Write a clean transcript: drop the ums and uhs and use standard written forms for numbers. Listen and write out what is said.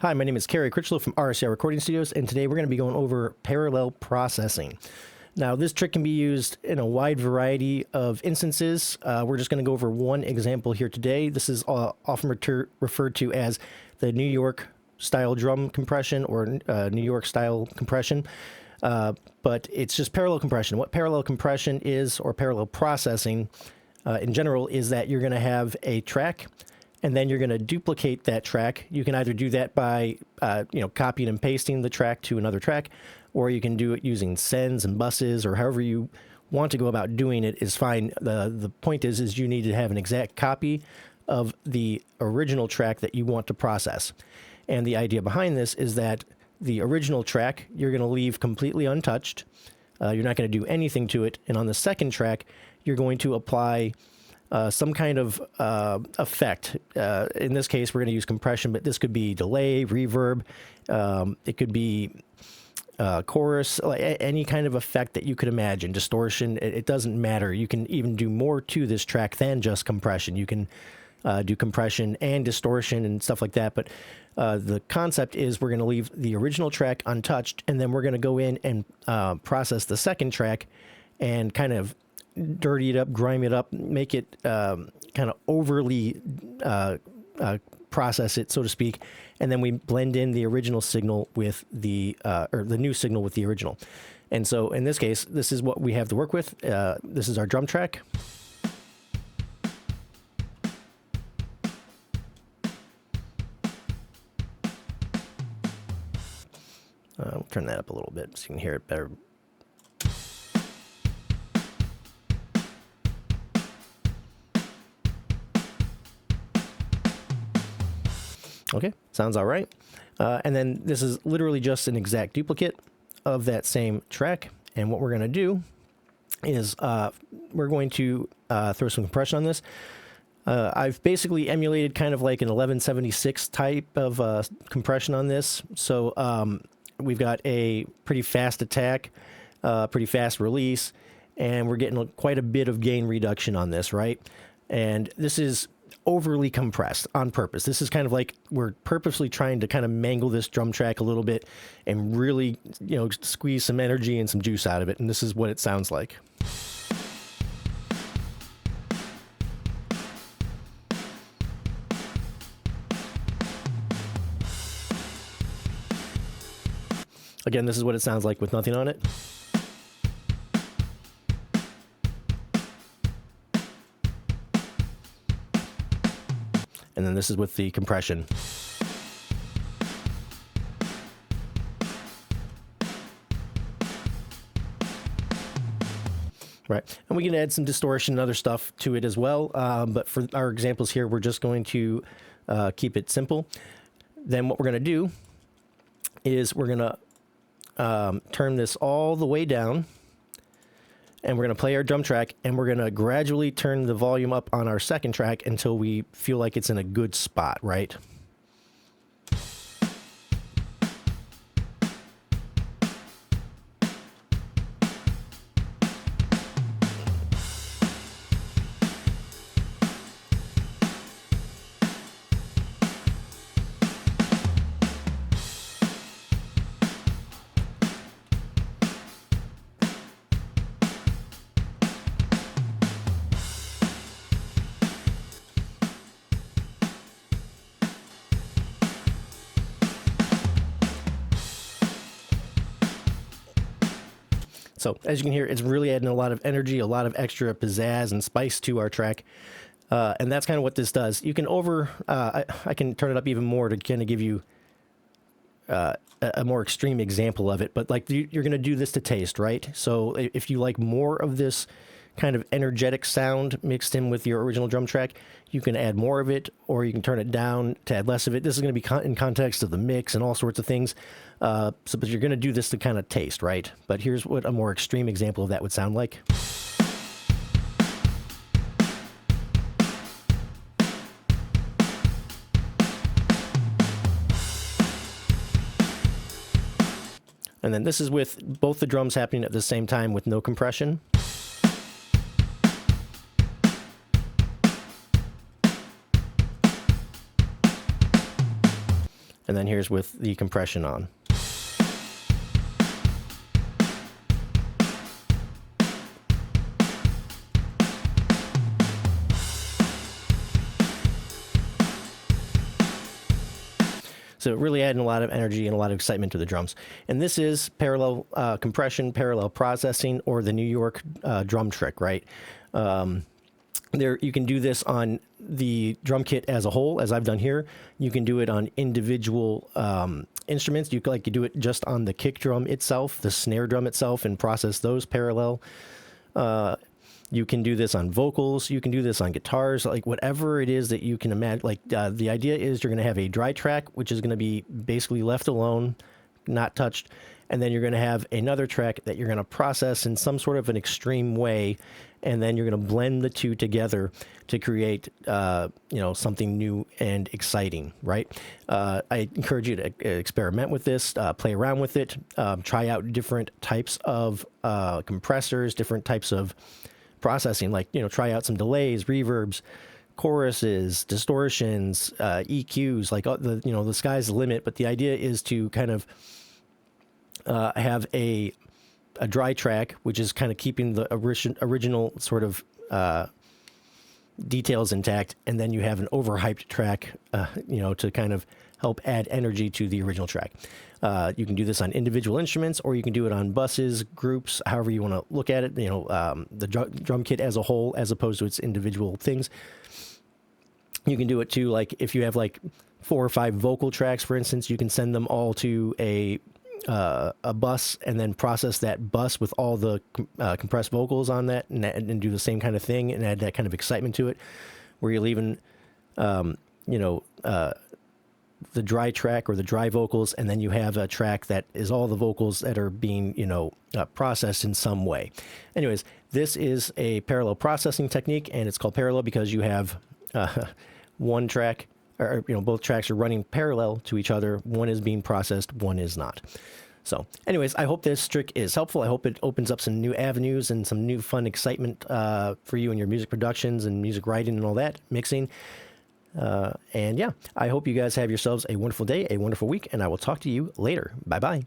Hi, my name is Kerry Critchlow from RCR Recording Studios, and today we're going to be going over parallel processing. Now, this trick can be used in a wide variety of instances. We're just going to go over one example here today. This is often referred to as the New York style drum compression or New York style compression, but it's just parallel compression. What parallel compression is, or parallel processing in general, is that you're going to have a track, and then you're going to duplicate that track. You can either do that by, copying and pasting the track to another track, or you can do it using sends and buses, or however you want to go about doing it is fine. The point is you need to have an exact copy of the original track that you want to process. And the idea behind this is that the original track, you're going to leave completely untouched. You're not going to do anything to it. And on the second track, you're going to apply some kind of effect. In this case, we're going to use compression, but this could be delay, reverb. It could be chorus, any kind of effect that you could imagine, distortion. It doesn't matter. You can even do more to this track than just compression. You can do compression and distortion and stuff like that. But the concept is we're going to leave the original track untouched, and then we're going to go in and process the second track and kind of dirty it up, grime it up, make it kind of overly process it, so to speak, and then we blend in the original signal with the new signal with the original. And so in this case, this is what we have to work with. This is our drum track. I'll turn that up a little bit so you can hear it better. Okay, sounds all right. And then this is literally just an exact duplicate of that same track. And what we're going to do is we're going to throw some compression on this. I've basically emulated kind of like an 1176 type of compression on this. So we've got a pretty fast attack, pretty fast release, and we're getting quite a bit of gain reduction on this, right? And this is overly compressed on purpose. This is kind of like we're purposely trying to kind of mangle this drum track a little bit and really, squeeze some energy and some juice out of it. And this is what it sounds like. Again, this is what it sounds like with nothing on it. And then this is with the compression. Right, and we can add some distortion and other stuff to it as well, but for our examples here, we're just going to keep it simple. Then what we're going to do is we're going to turn this all the way down, and we're going to play our drum track, and we're going to gradually turn the volume up on our second track until we feel like it's in a good spot, right? So as you can hear, it's really adding a lot of energy, a lot of extra pizzazz and spice to our track. And that's kind of what this does. You can I can turn it up even more to kind of give you a more extreme example of it. But like you're going to do this to taste, right? So if you like more of this kind of energetic sound mixed in with your original drum track, you can add more of it, or you can turn it down to add less of it. This is going to be in context of the mix and all sorts of things. But you're going to do this to kind of taste, right? But here's what a more extreme example of that would sound like. And then this is with both the drums happening at the same time with no compression. And then here's with the compression on. So really adding a lot of energy and a lot of excitement to the drums. And this is parallel compression, parallel processing, or the New York drum trick, right? There, you can do this on the drum kit as a whole, as I've done here. You can do it on individual instruments. You could do it just on the kick drum itself, the snare drum itself, and process those parallel. You can do this on vocals. You can do this on guitars, like whatever it is that you can imagine. Like the idea is you're going to have a dry track, which is going to be basically left alone, not touched. And then you're going to have another track that you're going to process in some sort of an extreme way. And then you're going to blend the two together to create, something new and exciting, right? I encourage you to experiment with this, play around with it, try out different types of compressors, different types of processing, like, try out some delays, reverbs, choruses, distortions, EQs, like the sky's the limit. But the idea is to kind of have a dry track, which is kind of keeping the original sort of details intact, and then you have an overhyped track, to kind of help add energy to the original track. You can do this on individual instruments, or you can do it on buses, groups, however you want to look at it. The drum kit as a whole, as opposed to its individual things. You can do it too, like if you have like 4 or 5 vocal tracks, for instance, you can send them all to a bus and then process that bus with all the compressed vocals on that, and do the same kind of thing and add that kind of excitement to it, where you're leaving, the dry track or the dry vocals, and then you have a track that is all the vocals that are being, processed in some way. Anyways, this is a parallel processing technique, and it's called parallel because you have one track, or both tracks are running parallel to each other. One is being processed, one is not. So anyways, I hope this trick is helpful. I hope it opens up some new avenues and some new fun excitement for you in your music productions and music writing and all that, mixing. And yeah, I hope you guys have yourselves a wonderful day, a wonderful week, and I will talk to you later. Bye-bye.